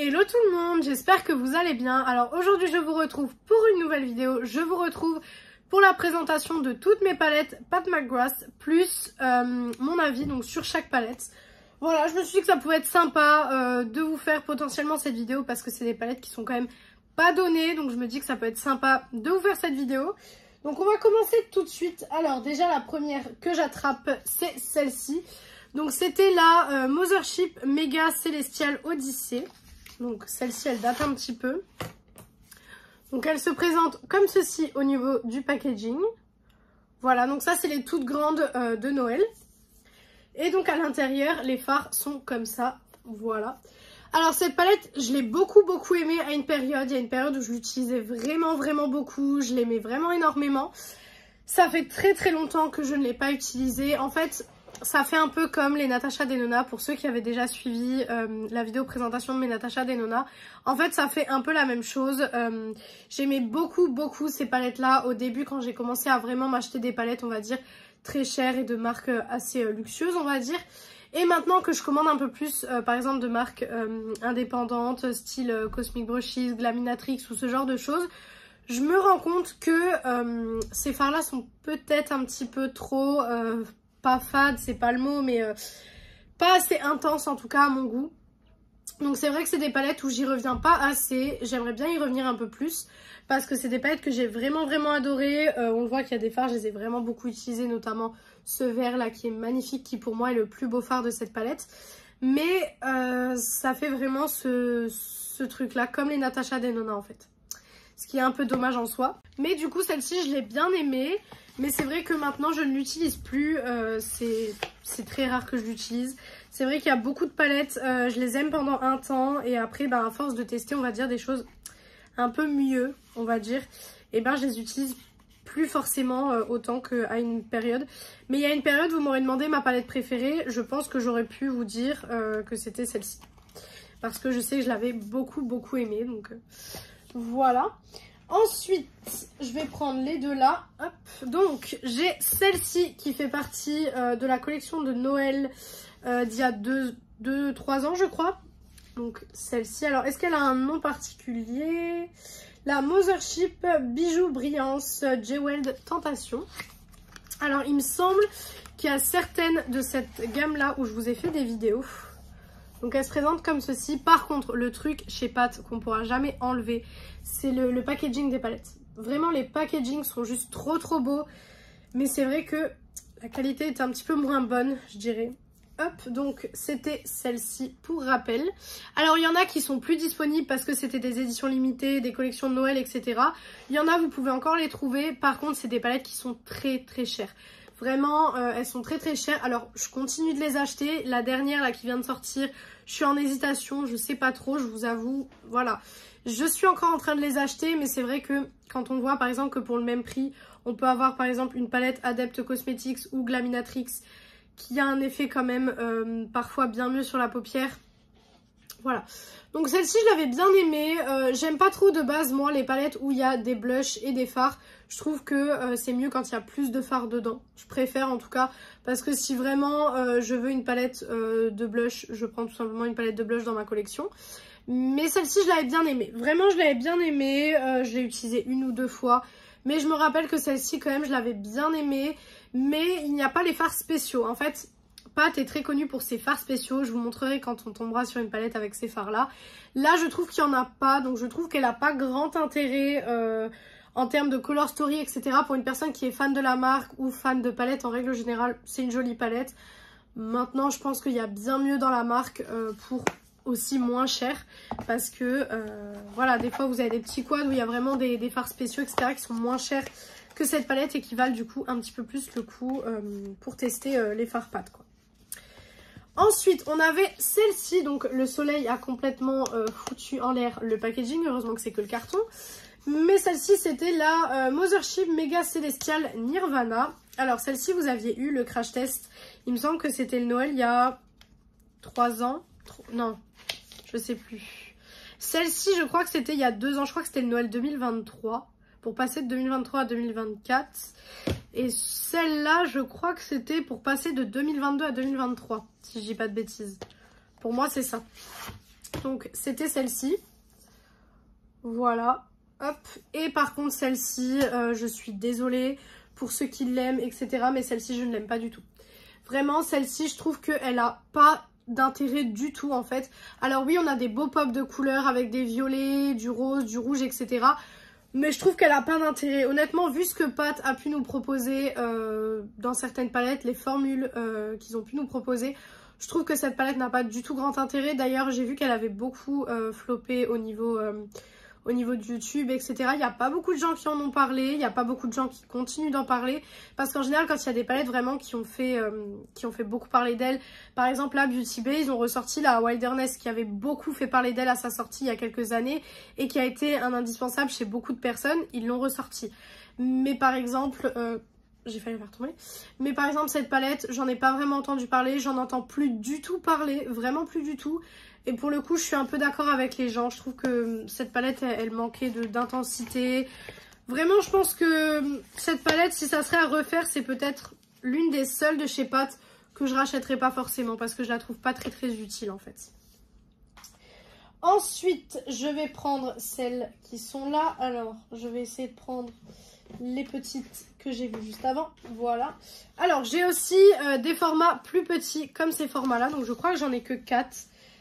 Hello tout le monde, j'espère que vous allez bien. Alors aujourd'hui je vous retrouve pour une nouvelle vidéo. Je vous retrouve pour la présentation de toutes mes palettes Pat McGrath plus mon avis donc sur chaque palette. Voilà, je me suis dit que ça pouvait être sympa de vous faire potentiellement cette vidéo parce que c'est des palettes qui sont quand même pas données. Donc je me dis que ça peut être sympa de vous faire cette vidéo. Donc on va commencer tout de suite. Alors déjà la première que j'attrape c'est celle-ci. Donc c'était la Mothership Mega Celestial Odyssey. Donc celle-ci elle date un petit peu. Donc elle se présente comme ceci au niveau du packaging. Voilà, donc ça c'est les toutes grandes de Noël. Et donc à l'intérieur les fards sont comme ça. Voilà. Alors cette palette je l'ai beaucoup aimée à une période. Il y a une période où je l'utilisais vraiment beaucoup. Je l'aimais vraiment énormément. Ça fait très longtemps que je ne l'ai pas utilisée. En fait ça fait un peu comme les Natasha Denona, pour ceux qui avaient déjà suivi la vidéo présentation de mes Natasha Denona. En fait, ça fait un peu la même chose. J'aimais beaucoup ces palettes-là au début quand j'ai commencé à vraiment m'acheter des palettes, on va dire, très chères et de marques assez luxueuses, on va dire. Et maintenant que je commande un peu plus, par exemple, de marques indépendantes, style Cosmic Brushes, Glaminatrix ou ce genre de choses, je me rends compte que ces fards-là sont peut-être un petit peu trop... pas fade, c'est pas le mot, mais pas assez intense en tout cas à mon goût. Donc c'est vrai que c'est des palettes où j'y reviens pas assez. J'aimerais bien y revenir un peu plus parce que c'est des palettes que j'ai vraiment adorées. On le voit qu'il y a des fards, je les ai vraiment beaucoup utilisés, notamment ce vert là qui est magnifique, qui pour moi est le plus beau fard de cette palette. Mais ça fait vraiment ce truc là, comme les Natasha Denona en fait. Ce qui est un peu dommage en soi. Mais du coup celle-ci je l'ai bien aimée. Mais c'est vrai que maintenant je ne l'utilise plus, c'est très rare que je l'utilise. C'est vrai qu'il y a beaucoup de palettes, je les aime pendant un temps et après à force de tester on va dire des choses un peu mieux on va dire. Et je les utilise plus forcément autant qu'à une période. Mais il y a une période vous m'aurez demandé ma palette préférée, je pense que j'aurais pu vous dire que c'était celle-ci. Parce que je sais que je l'avais beaucoup aimée donc voilà. Ensuite, je vais prendre les deux là. Hop. Donc, j'ai celle-ci qui fait partie de la collection de Noël d'il y a 2-3 ans, je crois. Donc, celle-ci. Alors, est-ce qu'elle a un nom particulier? La Mothership Bijoux Brillance Jeweled Tentation. Alors, il me semble qu'il y a certaines de cette gamme-là où je vous ai fait des vidéos. Donc elle se présente comme ceci. Par contre, le truc chez Pat qu'on pourra jamais enlever, c'est le packaging des palettes. Vraiment, les packagings sont juste trop beaux. Mais c'est vrai que la qualité est un petit peu moins bonne, je dirais. Hop, donc c'était celle-ci pour rappel. Alors il y en a qui sont plus disponibles parce que c'était des éditions limitées, des collections de Noël, etc. Il y en a, vous pouvez encore les trouver. Par contre, c'est des palettes qui sont très chères. Vraiment, elles sont très chères. Alors, je continue de les acheter. La dernière, là, qui vient de sortir, je suis en hésitation. Je sais pas trop, je vous avoue. Voilà. Je suis encore en train de les acheter, mais c'est vrai que quand on voit, par exemple, que pour le même prix, on peut avoir, par exemple, une palette Adept Cosmetics ou Glaminatrix qui a un effet quand même parfois bien mieux sur la paupière. Voilà. Donc celle-ci je l'avais bien aimée. J'aime pas trop de base moi les palettes où il y a des blushs et des fards. Je trouve que c'est mieux quand il y a plus de fards dedans. Je préfère en tout cas parce que si vraiment je veux une palette de blush, je prends tout simplement une palette de blush dans ma collection. Mais celle-ci je l'avais bien aimée. Vraiment je l'avais bien aimée. Je l'ai utilisée 1 ou 2 fois. Mais je me rappelle que celle-ci quand même je l'avais bien aimée. Mais il n'y a pas les fards spéciaux. En fait... Pat est très connue pour ses fards spéciaux. Je vous montrerai quand on tombera sur une palette avec ces fards là. Là je trouve qu'il n'y en a pas. Donc je trouve qu'elle n'a pas grand intérêt en termes de color story etc. Pour une personne qui est fan de la marque ou fan de palette en règle générale. C'est une jolie palette. Maintenant je pense qu'il y a bien mieux dans la marque pour aussi moins cher. Parce que voilà, des fois vous avez des petits quads où il y a vraiment des fards spéciaux etc. qui sont moins chers que cette palette et qui valent du coup un petit peu plus le coup pour tester les fards Pat quoi. Ensuite, on avait celle-ci, donc le soleil a complètement foutu en l'air le packaging, heureusement que c'est que le carton. Mais celle-ci, c'était la Mothership Mega Celestial Nirvana. Alors celle-ci, vous aviez eu le crash test, il me semble que c'était le Noël il y a 3 ans. Non, je sais plus. Celle-ci, je crois que c'était il y a 2 ans, je crois que c'était le Noël 2023. Pour passer de 2023 à 2024. Et celle-là, je crois que c'était pour passer de 2022 à 2023. Si je dis pas de bêtises. Pour moi, c'est ça. Donc c'était celle-ci. Voilà. Hop. Et par contre celle-ci, je suis désolée pour ceux qui l'aiment, etc. Mais celle-ci, je ne l'aime pas du tout. Vraiment, celle-ci, je trouve qu'elle a pas d'intérêt du tout en fait. Alors oui, on a des beaux pops de couleurs avec des violets, du rose, du rouge, etc. Mais je trouve qu'elle a pas d'intérêt. Honnêtement, vu ce que Pat a pu nous proposer dans certaines palettes, les formules qu'ils ont pu nous proposer, je trouve que cette palette n'a pas du tout grand intérêt. D'ailleurs, j'ai vu qu'elle avait beaucoup floppé au niveau de YouTube, etc. Il n'y a pas beaucoup de gens qui en ont parlé, il n'y a pas beaucoup de gens qui continuent d'en parler. Parce qu'en général, quand il y a des palettes vraiment qui ont fait beaucoup parler d'elles, par exemple la Beauty Bay, ils ont ressorti la Wilderness qui avait beaucoup fait parler d'elle à sa sortie il y a quelques années et qui a été un indispensable chez beaucoup de personnes, ils l'ont ressorti. Mais par exemple... j'ai failli la faire tomber. Mais par exemple cette palette, j'en ai pas vraiment entendu parler, j'en entends plus du tout parler, vraiment plus du tout. Et pour le coup, je suis un peu d'accord avec les gens. Je trouve que cette palette, elle manquait d'intensité. Vraiment, je pense que cette palette, si ça serait à refaire, c'est peut-être l'une des seules de chez Pat que je rachèterai pas forcément parce que je la trouve pas très très utile en fait. Ensuite, je vais prendre celles qui sont là. Alors, je vais essayer de prendre les petites que j'ai vues juste avant. Voilà. Alors, j'ai aussi des formats plus petits comme ces formats-là. Donc, je crois que j'en ai que 4.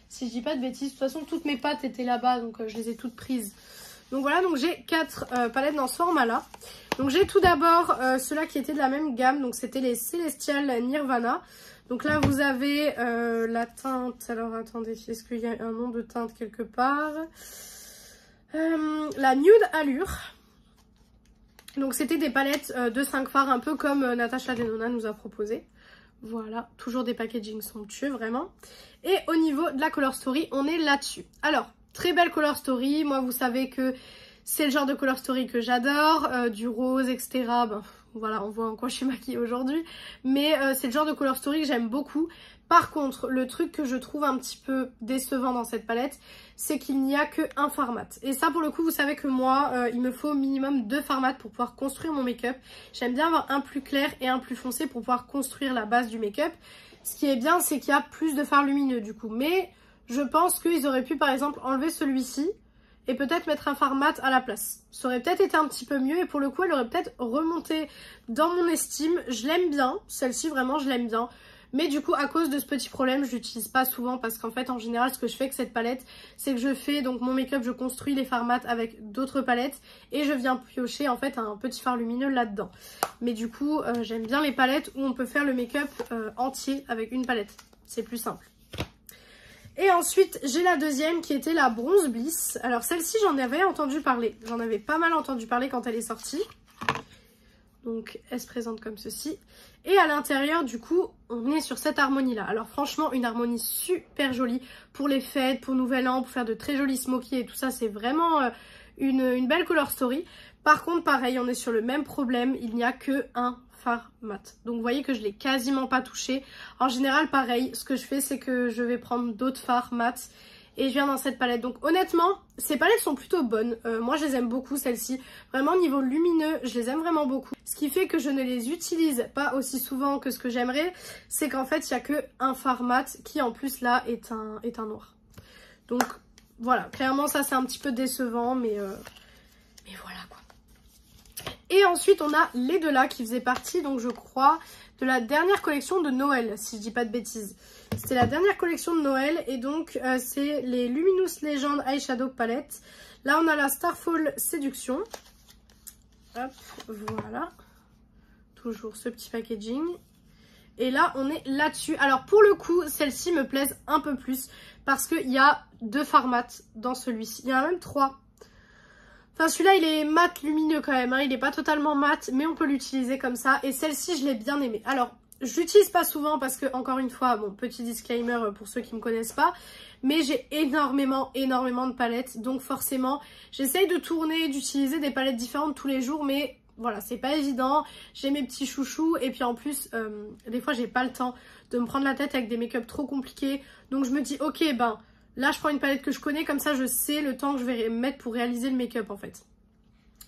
Si je dis pas de bêtises. De toute façon, toutes mes pattes étaient là-bas. Donc, je les ai toutes prises. Donc, voilà. Donc, j'ai 4 palettes dans ce format-là. Donc, j'ai tout d'abord ceux-là qui étaient de la même gamme. Donc, c'était les Celestial Nirvana. Donc là, vous avez la teinte. Alors, attendez. Est-ce qu'il y a un nom de teinte quelque part? La Nude Allure. Donc c'était des palettes de 5 fards, un peu comme Natasha Denona nous a proposé. Voilà, toujours des packaging somptueux, vraiment. Et au niveau de la Color Story, on est là-dessus. Alors, très belle Color Story. Moi, vous savez que c'est le genre de Color Story que j'adore. Du rose, etc. Ben, voilà, on voit en quoi je suis maquillée aujourd'hui. Mais c'est le genre de Color Story que j'aime beaucoup. Par contre, le truc que je trouve un petit peu décevant dans cette palette, c'est qu'il n'y a qu'un fard mat. Et ça, pour le coup, vous savez que moi, il me faut au minimum 2 fards mat pour pouvoir construire mon make-up. J'aime bien avoir un plus clair et un plus foncé pour pouvoir construire la base du make-up. Ce qui est bien, c'est qu'il y a plus de fards lumineux du coup. Mais je pense qu'ils auraient pu, par exemple, enlever celui-ci et peut-être mettre un fard mat à la place. Ça aurait peut-être été un petit peu mieux et pour le coup, elle aurait peut-être remonté dans mon estime. Je l'aime bien. Celle-ci, vraiment, je l'aime bien. Mais du coup, à cause de ce petit problème, je l'utilise pas souvent parce qu'en fait, en général, ce que je fais avec cette palette, c'est que je fais donc mon make-up, je construis les fards mat avec d'autres palettes et je viens piocher en fait un petit fard lumineux là-dedans. Mais du coup, j'aime bien les palettes où on peut faire le make-up entier avec une palette. C'est plus simple. Et ensuite, j'ai la deuxième qui était la Bronze Bliss. Alors celle-ci, j'en avais entendu parler. J'en avais pas mal entendu parler quand elle est sortie. Donc, elle se présente comme ceci. Et à l'intérieur, du coup, on est sur cette harmonie-là. Alors franchement, une harmonie super jolie pour les fêtes, pour Nouvel An, pour faire de très jolis smokies et tout ça. C'est vraiment une belle Color Story. Par contre, pareil, on est sur le même problème. Il n'y a que un fard mat. Donc, vous voyez que je ne l'ai quasiment pas touché. En général, pareil, ce que je fais, c'est que je vais prendre d'autres fards mat. Et je viens dans cette palette. Donc honnêtement, ces palettes sont plutôt bonnes. Moi, je les aime beaucoup, celles-ci. Vraiment, niveau lumineux, je les aime vraiment beaucoup. Ce qui fait que je ne les utilise pas aussi souvent que ce que j'aimerais. C'est qu'en fait, il n'y a qu'un fard mat qui, en plus, là, est un noir. Donc, voilà. Clairement, ça, c'est un petit peu décevant. Mais voilà, quoi. Et ensuite, on a les deux là qui faisaient partie, donc je crois, de la dernière collection de Noël, si je dis pas de bêtises. C'était la dernière collection de Noël et donc c'est les Luminous Legend Eyeshadow Palette. Là, on a la Starfall Séduction. Hop, voilà. Toujours ce petit packaging. Et là, on est là-dessus. Alors, pour le coup, celle-ci me plaise un peu plus parce qu'il y a 2 fards mat dans celui-ci. Il y en a même 3. Enfin, celui-là, il est mat lumineux quand même, hein. Il n'est pas totalement mat, mais on peut l'utiliser comme ça. Et celle-ci, je l'ai bien aimée. Alors, je l'utilise pas souvent parce que, encore une fois, bon, petit disclaimer pour ceux qui me connaissent pas, mais j'ai énormément de palettes. Donc forcément, j'essaye de tourner, d'utiliser des palettes différentes tous les jours, mais voilà, c'est pas évident. J'ai mes petits chouchous et puis en plus, des fois, j'ai pas le temps de me prendre la tête avec des make-up trop compliqués. Donc je me dis, ok, ben... là, je prends une palette que je connais, comme ça, je sais le temps que je vais mettre pour réaliser le make-up, en fait.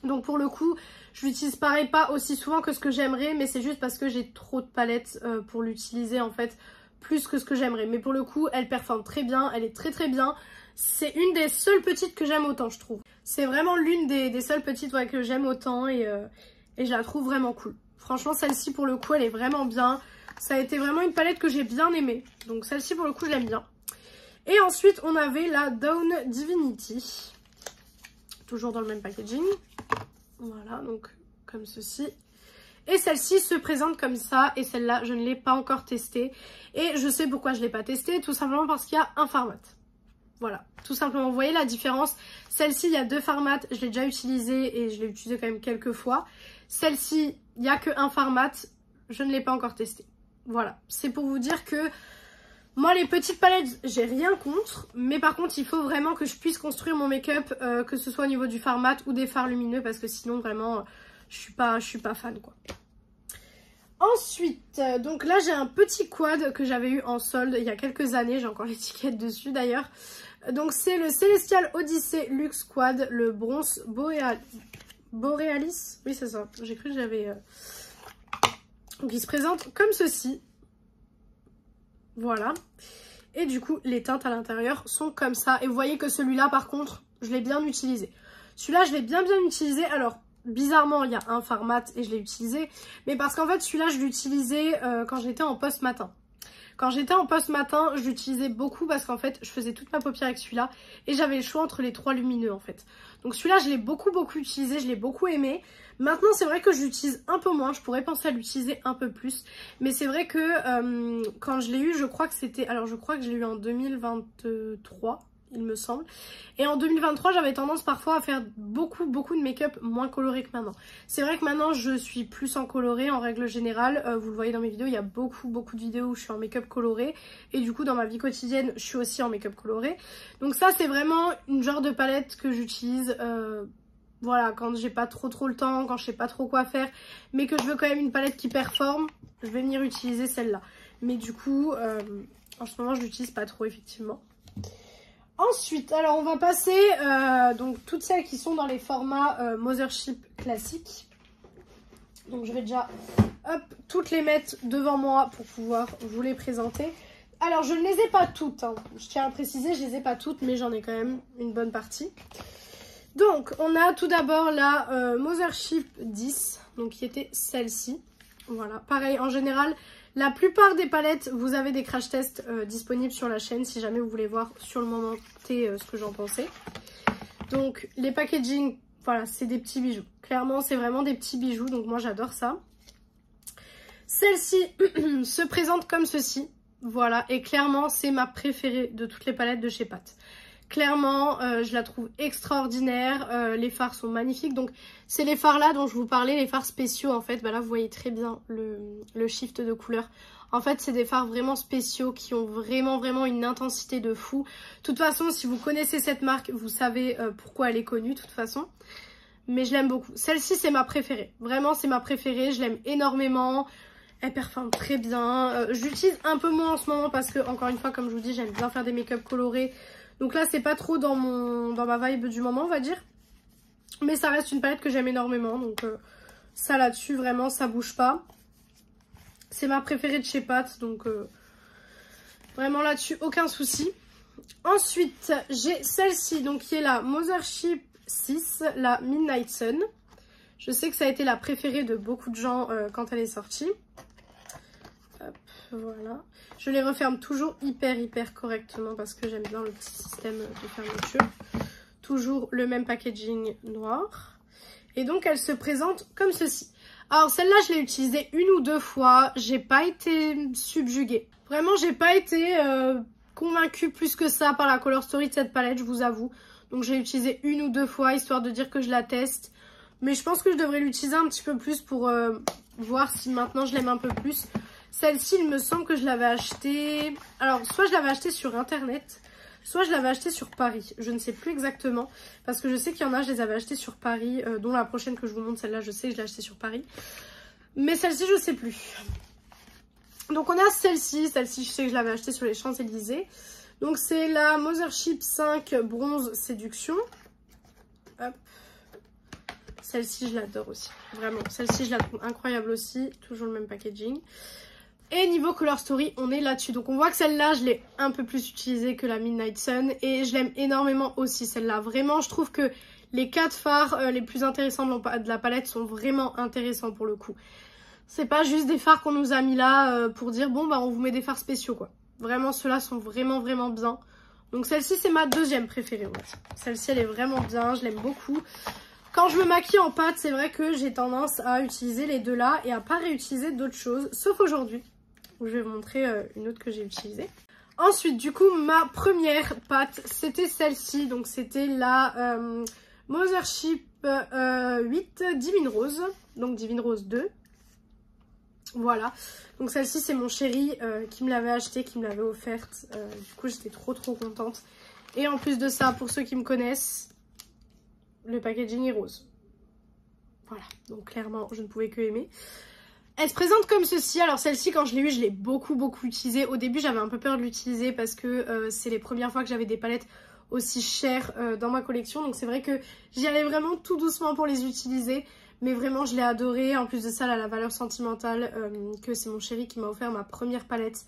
Donc, pour le coup, je l'utilise pareil, pas aussi souvent que ce que j'aimerais, mais c'est juste parce que j'ai trop de palettes pour l'utiliser, en fait, plus que ce que j'aimerais. Mais pour le coup, elle performe très bien, elle est très très bien. C'est une des seules petites que j'aime autant, je trouve. C'est vraiment l'une des seules petites que j'aime autant et je la trouve vraiment cool. Franchement, celle-ci pour le coup, elle est vraiment bien. Ça a été vraiment une palette que j'ai bien aimée. Donc celle-ci pour le coup, je l'aime bien. Et ensuite, on avait la Dawn Divinity. Toujours dans le même packaging. Voilà, donc comme ceci. Et celle-ci se présente comme ça. Et celle-là, je ne l'ai pas encore testée. Et je sais pourquoi je ne l'ai pas testée. Tout simplement parce qu'il y a un format. Voilà, tout simplement. Vous voyez la différence. Celle-ci, il y a 2 formats. Je l'ai déjà utilisée et je l'ai utilisée quand même quelques fois. Celle-ci, il n'y a qu'un format. Je ne l'ai pas encore testée. Voilà, c'est pour vous dire que moi, les petites palettes, j'ai rien contre. Mais par contre, il faut vraiment que je puisse construire mon make-up, que ce soit au niveau du format ou des fards lumineux. Parce que sinon, vraiment, je suis pas fan, quoi. Ensuite, donc là, j'ai un petit quad que j'avais eu en solde il y a quelques années. J'ai encore l'étiquette dessus, d'ailleurs. Donc, c'est le Celestial Odyssey Luxe Quad, le bronze Borealis. Oui, c'est ça. J'ai cru que j'avais... Donc, il se présente comme ceci. Voilà. Et du coup, les teintes à l'intérieur sont comme ça. Et vous voyez que celui-là, par contre, je l'ai bien utilisé. Celui-là, je l'ai bien utilisé. Alors, bizarrement, il y a un format et je l'ai utilisé. Mais parce qu'en fait, celui-là, je l'utilisais quand j'étais en post-matin. Quand j'étais en post-matin, je l'utilisais beaucoup parce qu'en fait, je faisais toute ma paupière avec celui-là. Et j'avais le choix entre les 3 lumineux, en fait. Donc celui-là, je l'ai beaucoup utilisé. Je l'ai beaucoup aimé. Maintenant, c'est vrai que je l'utilise un peu moins. Je pourrais penser à l'utiliser un peu plus. Mais c'est vrai que quand je l'ai eu, je crois que c'était... Alors, je crois que je l'ai eu en 2023. Il me semble. Et en 2023, j'avais tendance parfois à faire beaucoup de make-up moins coloré que maintenant. C'est vrai que maintenant, je suis plus en coloré en règle générale. Vous le voyez dans mes vidéos, il y a beaucoup de vidéos où je suis en make-up coloré. Et du coup, dans ma vie quotidienne, je suis aussi en make-up coloré. Donc ça, c'est vraiment une genre de palette que j'utilise... voilà, quand j'ai pas trop le temps, quand je sais pas trop quoi faire, mais que je veux quand même une palette qui performe, je vais venir utiliser celle-là. Mais du coup, en ce moment, je l'utilise pas trop, effectivement. Ensuite, alors on va passer donc toutes celles qui sont dans les formats Mothership classiques. Donc je vais déjà toutes les mettre devant moi pour pouvoir vous les présenter. Alors je ne les ai pas toutes, hein. Je tiens à préciser, je les ai pas toutes, mais j'en ai quand même une bonne partie. Donc on a tout d'abord la Mothership 10, donc qui était celle-ci. Voilà, pareil, en général, la plupart des palettes, vous avez des crash tests disponibles sur la chaîne si jamais vous voulez voir sur le moment T ce que j'en pensais. Donc les packaging, voilà, c'est des petits bijoux. Clairement, c'est vraiment des petits bijoux, donc moi j'adore ça. Celle-ci se présente comme ceci, voilà, et clairement c'est ma préférée de toutes les palettes de chez Pat. Clairement, je la trouve extraordinaire. Les fards sont magnifiques. Donc, c'est les fards là dont je vous parlais, les fards spéciaux en fait. Bah là, vous voyez très bien le shift de couleur. En fait, c'est des fards vraiment spéciaux qui ont vraiment une intensité de fou. De toute façon, si vous connaissez cette marque, vous savez pourquoi elle est connue de toute façon. Mais je l'aime beaucoup. Celle-ci, c'est ma préférée. Vraiment, c'est ma préférée. Je l'aime énormément. Elle performe très bien. Je l'utilise un peu moins en ce moment parce que, encore une fois, comme je vous dis, j'aime bien faire des make-up colorés. Donc là, c'est pas trop dans ma vibe du moment, on va dire. Mais ça reste une palette que j'aime énormément. Donc ça là-dessus, vraiment, ça bouge pas. C'est ma préférée de chez Pat. Donc vraiment là-dessus, aucun souci. Ensuite, j'ai celle-ci, donc qui est la Mothership 6, la Midnight Sun. Je sais que ça a été la préférée de beaucoup de gens quand elle est sortie. Hop, voilà. Je les referme toujours hyper correctement parce que j'aime bien le petit système de fermeture. Toujours le même packaging noir. Et donc elle se présente comme ceci. Alors celle-là je l'ai utilisée 1 ou 2 fois. J'ai pas été subjuguée. Vraiment j'ai pas été convaincue plus que ça par la color story de cette palette, je vous avoue. Donc j'ai utilisé 1 ou 2 fois histoire de dire que je la teste. Mais je pense que je devrais l'utiliser un petit peu plus pour voir si maintenant je l'aime un peu plus. Celle-ci, il me semble que je l'avais achetée... Alors, soit je l'avais achetée sur internet, soit je l'avais achetée sur Paris. Je ne sais plus exactement, parce que je sais qu'il y en a, je les avais achetées sur Paris, dont la prochaine que je vous montre, celle-là, je sais que je l'ai achetée sur Paris. Mais celle-ci, je ne sais plus. Donc, on a celle-ci. Celle-ci, je sais que je l'avais achetée sur les Champs-Élysées. Donc, c'est la Mothership 5 Bronze Séduction. Hop. Celle-ci, je l'adore aussi. Vraiment, celle-ci, je la trouve incroyable aussi. Toujours le même packaging. Et niveau Color Story, on est là-dessus. Donc on voit que celle-là, je l'ai un peu plus utilisée que la Midnight Sun. Et je l'aime énormément aussi, celle-là. Vraiment, je trouve que les 4 fards les plus intéressants de la palette sont vraiment intéressants pour le coup. C'est pas juste des fards qu'on nous a mis là pour dire bon bah on vous met des fards spéciaux quoi. Vraiment ceux-là sont vraiment bien. Donc celle-ci c'est ma deuxième préférée. Ouais. Celle-ci elle est vraiment bien, je l'aime beaucoup. Quand je me maquille en pâte, c'est vrai que j'ai tendance à utiliser les deux là et à pas réutiliser d'autres choses. Sauf aujourd'hui où je vais vous montrer une autre que j'ai utilisée. Ensuite du coup ma première pâte c'était celle-ci. Donc c'était la Mothership 8 Divine Rose. Donc Divine Rose 2. Voilà, donc celle-ci c'est mon chéri qui me l'avait achetée, qui me l'avait offerte, du coup j'étais trop contente. Et en plus de ça, pour ceux qui me connaissent, le packaging est rose. Voilà, donc clairement je ne pouvais que aimer. Elle se présente comme ceci, alors celle-ci quand je l'ai eue, je l'ai beaucoup utilisée. Au début j'avais un peu peur de l'utiliser parce que c'est les premières fois que j'avais des palettes aussi chères dans ma collection. Donc c'est vrai que j'y allais vraiment tout doucement pour les utiliser. Mais vraiment, je l'ai adorée. En plus de ça, elle a la valeur sentimentale que c'est mon chéri qui m'a offert ma première palette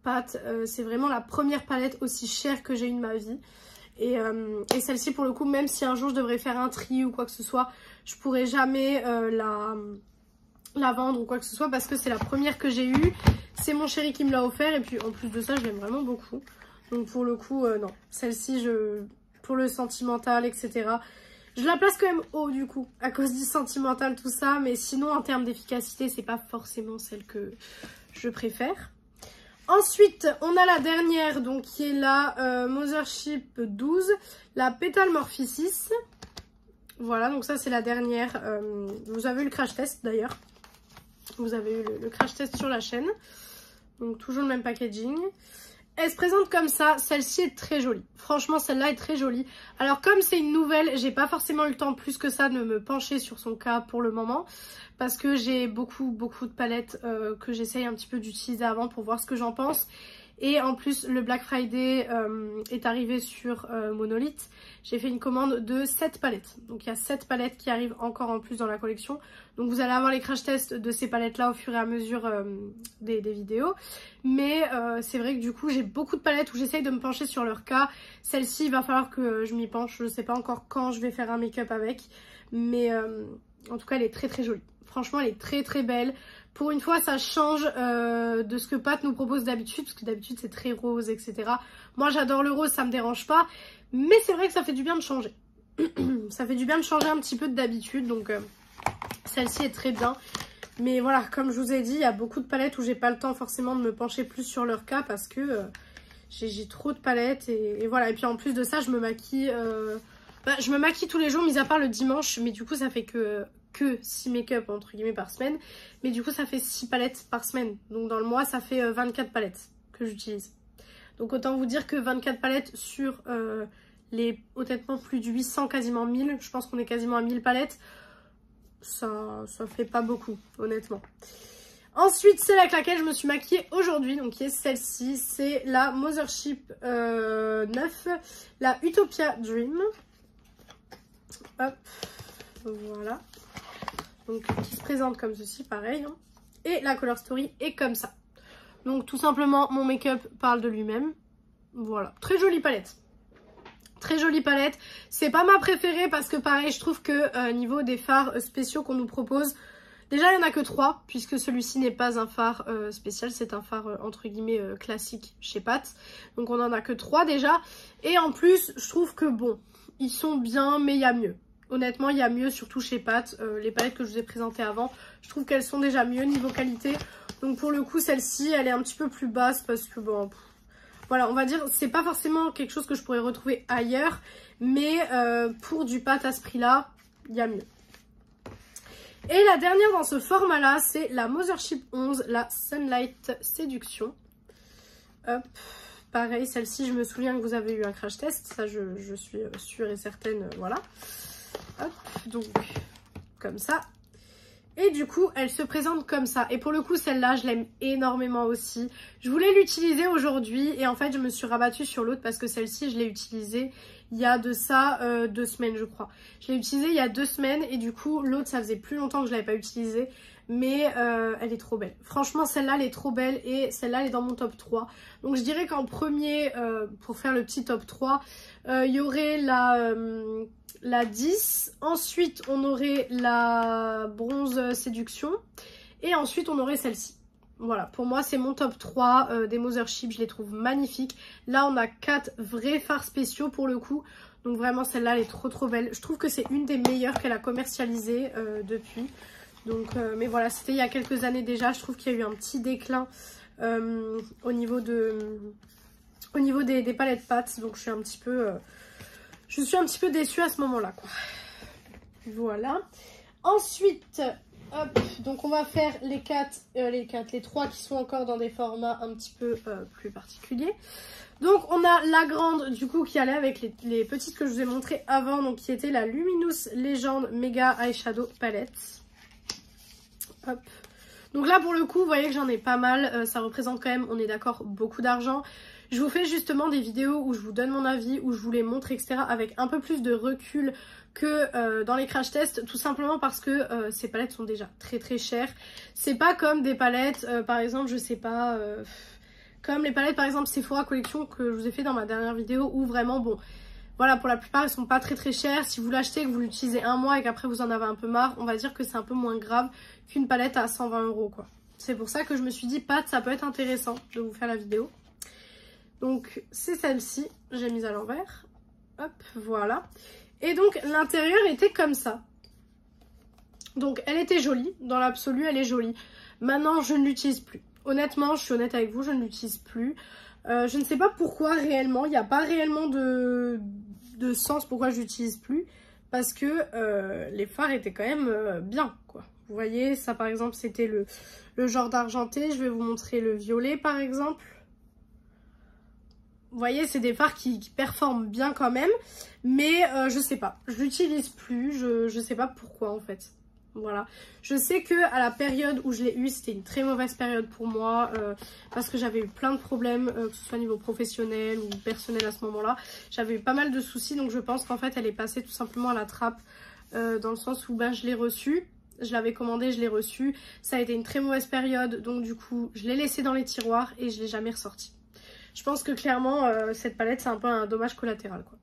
pâte. C'est vraiment la première palette aussi chère que j'ai eue de ma vie. Et celle-ci, pour le coup, même si un jour je devrais faire un tri ou quoi que ce soit, je pourrais jamais la vendre ou quoi que ce soit parce que c'est la première que j'ai eue. C'est mon chéri qui me l'a offert et puis en plus de ça, je l'aime vraiment beaucoup. Donc pour le coup, non. Celle-ci, pour le sentimental, etc., je la place quand même haut du coup, à cause du sentimental, tout ça. Mais sinon, en termes d'efficacité, c'est pas forcément celle que je préfère. Ensuite, on a la dernière, donc qui est la Mothership 12, la Petal Morphosis. Voilà, donc ça c'est la dernière. Vous avez eu le crash test d'ailleurs. Vous avez eu le crash test sur la chaîne. Donc toujours le même packaging. Elle se présente comme ça, celle-ci est très jolie. Franchement, celle-là est très jolie. Alors comme c'est une nouvelle, j'ai pas forcément eu le temps plus que ça de me pencher sur son cas pour le moment. Parce que j'ai beaucoup de palettes que j'essaye un petit peu d'utiliser avant pour voir ce que j'en pense. Et en plus, le Black Friday est arrivé sur Monolith. J'ai fait une commande de 7 palettes. Donc il y a 7 palettes qui arrivent encore en plus dans la collection. Donc vous allez avoir les crash tests de ces palettes-là au fur et à mesure des vidéos. Mais c'est vrai que du coup, j'ai beaucoup de palettes où j'essaye de me pencher sur leur cas. Celle-ci, il va falloir que je m'y penche. Je ne sais pas encore quand je vais faire un make-up avec. Mais en tout cas, elle est très jolie. Franchement, elle est très belle. Pour une fois, ça change de ce que Pat nous propose d'habitude, parce que d'habitude c'est très rose, etc. Moi j'adore le rose, ça me dérange pas, mais c'est vrai que ça fait du bien de changer. Ça fait du bien de changer un petit peu d'habitude, donc celle-ci est très bien. Mais voilà, comme je vous ai dit, il y a beaucoup de palettes où j'ai pas le temps forcément de me pencher plus sur leur cas, parce que j'ai trop de palettes, et voilà. Et puis en plus de ça, je me maquille... je me maquille tous les jours, mis à part le dimanche, mais du coup ça fait que 6 make-up entre guillemets par semaine, mais du coup ça fait 6 palettes par semaine, donc dans le mois ça fait 24 palettes que j'utilise. Donc autant vous dire que 24 palettes sur les honnêtement plus de 800, quasiment 1000, je pense qu'on est quasiment à 1000 palettes, ça fait pas beaucoup honnêtement. Ensuite, celle avec laquelle je me suis maquillée aujourd'hui, donc qui est celle-ci, c'est la Mothership 9, la Utopia Dream. Hop, voilà. Donc qui se présente comme ceci, pareil. Hein. Et la Color Story est comme ça. Donc tout simplement, mon make-up parle de lui-même. Voilà, très jolie palette. Très jolie palette. C'est pas ma préférée parce que pareil, je trouve que niveau des fards spéciaux qu'on nous propose, déjà il n'y en a que 3, puisque celui-ci n'est pas un fard spécial, c'est un fard entre guillemets classique chez Pat. Donc on en a que 3 déjà. Et en plus, je trouve que bon, ils sont bien, mais il y a mieux. Honnêtement, il y a mieux, surtout chez Pat. Les palettes que je vous ai présentées avant, je trouve qu'elles sont déjà mieux niveau qualité. Donc pour le coup, celle-ci, elle est un petit peu plus basse parce que bon... Voilà, on va dire, c'est pas forcément quelque chose que je pourrais retrouver ailleurs. Mais pour du Pat à ce prix-là, il y a mieux. Et la dernière dans ce format-là, c'est la Mothership 11, la Sunlight Séduction. Hop. Pareil, celle-ci, je me souviens que vous avez eu un crash test. Ça, je suis sûre et certaine, voilà. Hop, donc comme ça. Et du coup, elle se présente comme ça. Et pour le coup, celle-là, je l'aime énormément aussi. Je voulais l'utiliser aujourd'hui. Et en fait, je me suis rabattue sur l'autre parce que celle-ci, je l'ai utilisée il y a de ça 2 semaines, je crois. Je l'ai utilisée il y a 2 semaines. Et du coup, l'autre, ça faisait plus longtemps que je ne l'avais pas utilisée. mais elle est trop belle. Franchement, celle-là, elle est trop belle et celle-là, elle est dans mon top 3. Donc je dirais qu'en premier, pour faire le petit top 3, il y aurait la 10. Ensuite, on aurait la bronze séduction. Et ensuite, on aurait celle-ci. Voilà, pour moi, c'est mon top 3 des Mothership. Je les trouve magnifiques. Là, on a 4 vrais fards spéciaux pour le coup. Donc vraiment, celle-là, elle est trop belle. Je trouve que c'est une des meilleures qu'elle a commercialisées depuis. Donc, mais voilà, c'était il y a quelques années déjà. Je trouve qu'il y a eu un petit déclin au niveau des palettes pâtes. Donc, je suis un petit peu déçue à ce moment-là, quoi. Voilà. Ensuite, hop, donc on va faire les 3 qui sont encore dans des formats un petit peu plus particuliers. Donc on a la grande du coup qui allait avec les petites que je vous ai montrées avant, donc qui était la Luminous Legend Mega Eyeshadow Palette. Hop. Donc là pour le coup vous voyez que j'en ai pas mal, ça représente quand même, on est d'accord, beaucoup d'argent. Je vous fais justement des vidéos où je vous donne mon avis, où je vous les montre, etc. avec un peu plus de recul que dans les crash tests, tout simplement parce que ces palettes sont déjà très chères. C'est pas comme des palettes, par exemple, je sais pas, comme les palettes par exemple Sephora Collection que je vous ai fait dans ma dernière vidéo, où vraiment, bon, voilà, pour la plupart, elles sont pas très chères. Si vous l'achetez, que vous l'utilisez un mois et qu'après vous en avez un peu marre, on va dire que c'est un peu moins grave qu'une palette à 120 €, quoi. C'est pour ça que je me suis dit, Pat, ça peut être intéressant de vous faire la vidéo. Donc, c'est celle-ci, j'ai mise à l'envers. Hop, voilà. Et donc, l'intérieur était comme ça. Donc, elle était jolie. Dans l'absolu, elle est jolie. Maintenant, je ne l'utilise plus. Honnêtement, je suis honnête avec vous, je ne l'utilise plus. Je ne sais pas pourquoi réellement. Il n'y a pas réellement de sens pourquoi je l'utilise plus. Parce que les fards étaient quand même bien, quoi. Vous voyez, ça par exemple, c'était le genre d'argenté. Je vais vous montrer le violet par exemple. Vous voyez, c'est des fards qui performent bien quand même. Mais je sais pas, je l'utilise plus. Je sais pas pourquoi en fait. Voilà, je sais que à la période où je l'ai eu, c'était une très mauvaise période pour moi parce que j'avais eu plein de problèmes, que ce soit au niveau professionnel ou personnel à ce moment-là. J'avais eu pas mal de soucis, donc je pense qu'en fait elle est passée tout simplement à la trappe dans le sens où ben, je l'ai reçue, je l'avais commandé, je l'ai reçue. Ça a été une très mauvaise période, donc du coup je l'ai laissée dans les tiroirs et je l'ai jamais ressortie. Je pense que clairement cette palette c'est un peu un dommage collatéral, quoi.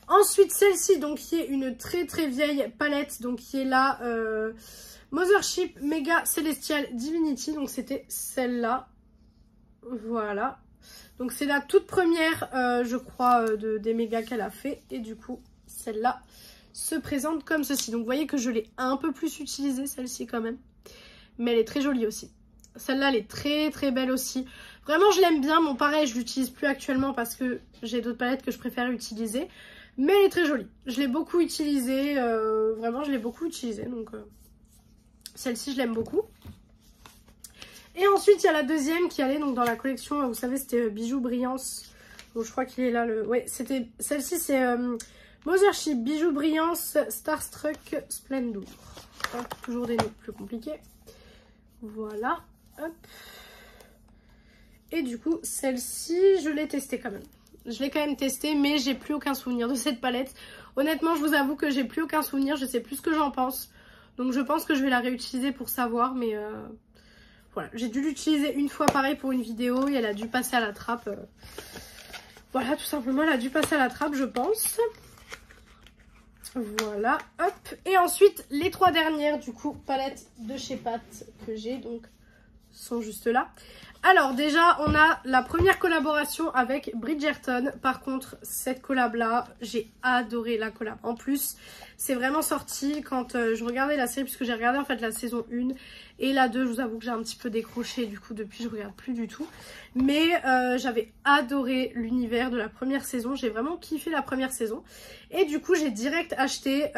Ensuite, celle-ci, donc, qui est une très vieille palette, donc qui est la Mothership Mega Celestial Divinity. Donc, c'était celle-là. Voilà. Donc, c'est la toute première, je crois, des mégas qu'elle a fait. Et du coup, celle-là se présente comme ceci. Donc, vous voyez que je l'ai un peu plus utilisée, celle-ci, quand même. Mais elle est très jolie aussi. Celle-là, elle est très belle aussi. Vraiment, je l'aime bien. Bon, pareil, je l'utilise plus actuellement parce que j'ai d'autres palettes que je préfère utiliser. Mais elle est très jolie. Je l'ai beaucoup utilisée. Vraiment, je l'ai beaucoup utilisée. Donc, celle-ci, je l'aime beaucoup. Et ensuite, il y a la deuxième qui allait donc dans la collection. Vous savez, c'était Bijoux Brillance. Donc, je crois qu'il est là. Ouais, c'était celle-ci, c'est Mothership Bijoux Brillance Starstruck Splendor. Toujours des noms plus compliqués. Voilà. Hop. Et du coup, celle-ci, je l'ai testée quand même. Je l'ai quand même testée, mais j'ai plus aucun souvenir de cette palette. Honnêtement, je vous avoue que j'ai plus aucun souvenir. Je sais plus ce que j'en pense. Donc je pense que je vais la réutiliser pour savoir. Mais voilà, j'ai dû l'utiliser une fois pareil pour une vidéo. Et elle a dû passer à la trappe. Voilà, tout simplement, elle a dû passer à la trappe, je pense. Voilà, hop. Et ensuite, les 3 dernières, du coup, palettes de chez Pat que j'ai, donc, sont juste là. Alors déjà on a la première collaboration avec Bridgerton. Par contre cette collab là, j'ai adoré la collab. En plus c'est vraiment sorti quand je regardais la série, puisque j'ai regardé en fait la saison 1 et la 2. Je vous avoue que j'ai un petit peu décroché, du coup depuis je regarde plus du tout. Mais j'avais adoré l'univers de la première saison. J'ai vraiment kiffé la première saison. Et du coup j'ai direct acheté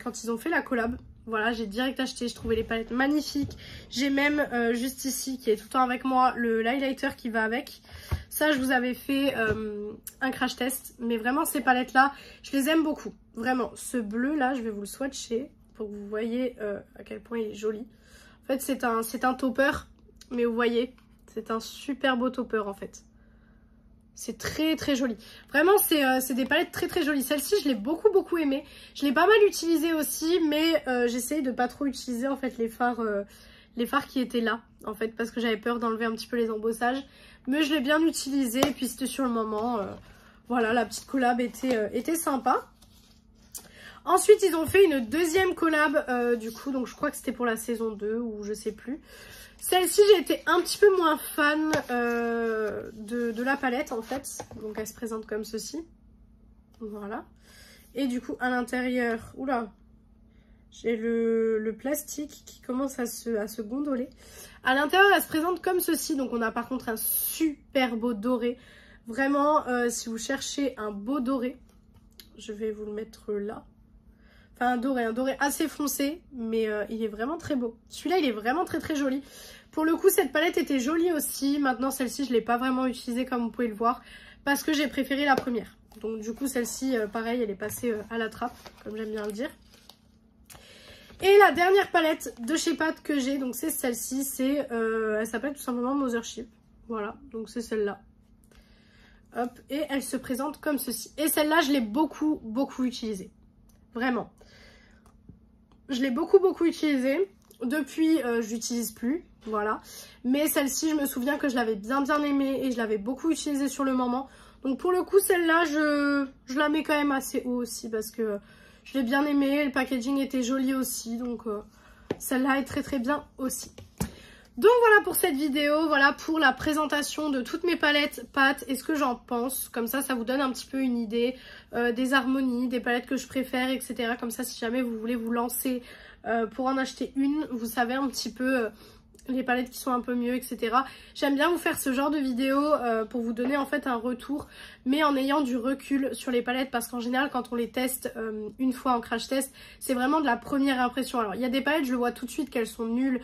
quand ils ont fait la collab. Voilà, j'ai direct acheté, je trouvais les palettes magnifiques. J'ai même juste ici, qui est tout le temps avec moi, le highlighter qui va avec. Ça, je vous avais fait un crash test. Mais vraiment, ces palettes-là, je les aime beaucoup. Vraiment, ce bleu-là, je vais vous le swatcher pour que vous voyez à quel point il est joli. En fait, c'est un topper, mais vous voyez, c'est un super beau topper en fait. C'est très très joli. Vraiment, c'est des palettes très très jolies. Celle-ci, je l'ai beaucoup aimée. Je l'ai pas mal utilisée aussi, mais j'essaye de pas trop utiliser en fait les fards qui étaient là, en fait, parce que j'avais peur d'enlever un petit peu les embossages. Mais je l'ai bien utilisée, et puis c'était sur le moment. Voilà, la petite collab était sympa. Ensuite, ils ont fait une deuxième collab, du coup, donc je crois que c'était pour la saison 2, ou je sais plus. Celle-ci, j'ai été un petit peu moins fan de la palette, en fait. Donc, elle se présente comme ceci. Voilà. Et du coup, à l'intérieur, oula, j'ai le plastique qui commence à se gondoler. À l'intérieur, elle se présente comme ceci. Donc, on a par contre un super beau doré. Vraiment, si vous cherchez un beau doré, je vais vous le mettre là. Enfin, un doré assez foncé, mais il est vraiment très beau. Celui-là, il est vraiment très très joli. Pour le coup, cette palette était jolie aussi. Maintenant, celle-ci, je ne l'ai pas vraiment utilisée comme vous pouvez le voir, parce que j'ai préféré la première. Donc du coup, celle-ci, pareil, elle est passée à la trappe, comme j'aime bien le dire. Et la dernière palette de chez Pat que j'ai, donc c'est celle-ci, elle s'appelle tout simplement Mothership. Voilà, donc c'est celle-là. Hop, et elle se présente comme ceci. Et celle-là, je l'ai beaucoup utilisée. Vraiment. Je l'ai beaucoup utilisée. Depuis, je l'utilise plus. Voilà. Mais celle-ci, je me souviens que je l'avais bien aimée et je l'avais beaucoup utilisée sur le moment. Donc pour le coup, celle-là, je la mets quand même assez haut aussi parce que je l'ai bien aimée. Le packaging était joli aussi. Donc celle-là est très bien aussi. Donc voilà pour cette vidéo, voilà pour la présentation de toutes mes palettes Pat et ce que j'en pense. Comme ça vous donne un petit peu une idée des harmonies, des palettes que je préfère, etc. Comme ça, si jamais vous voulez vous lancer pour en acheter une, vous savez un petit peu les palettes qui sont un peu mieux, etc. J'aime bien vous faire ce genre de vidéo pour vous donner en fait un retour, mais en ayant du recul sur les palettes, parce qu'en général quand on les teste une fois en crash test, c'est vraiment de la première impression. Alors il y a des palettes, je le vois tout de suite qu'elles sont nulles,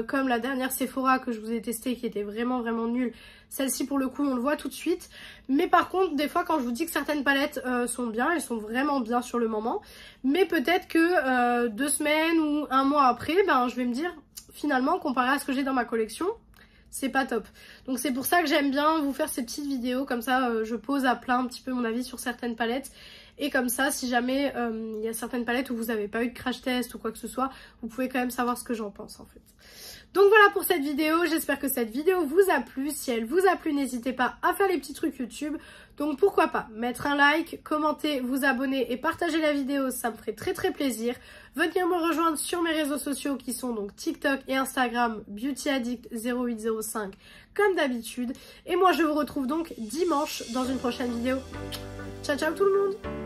comme la dernière Sephora que je vous ai testée qui était vraiment nulle. Celle-ci pour le coup on le voit tout de suite, mais par contre des fois quand je vous dis que certaines palettes sont bien, elles sont vraiment bien sur le moment, mais peut-être que 2 semaines ou 1 mois après, ben je vais me dire finalement comparé à ce que j'ai dans ma collection, c'est pas top. Donc c'est pour ça que j'aime bien vous faire ces petites vidéos, comme ça je pose à plat un petit peu mon avis sur certaines palettes. Et comme ça, si jamais il y a certaines palettes où vous n'avez pas eu de crash test ou quoi que ce soit, vous pouvez quand même savoir ce que j'en pense en fait. Donc voilà pour cette vidéo, j'espère que cette vidéo vous a plu. Si elle vous a plu, n'hésitez pas à faire les petits trucs YouTube. Donc pourquoi pas mettre un like, commenter, vous abonner et partager la vidéo, ça me ferait très plaisir. Venir me rejoindre sur mes réseaux sociaux qui sont donc TikTok et Instagram, BeautyAddict0805 comme d'habitude. Et moi je vous retrouve donc dimanche dans une prochaine vidéo. Ciao tout le monde!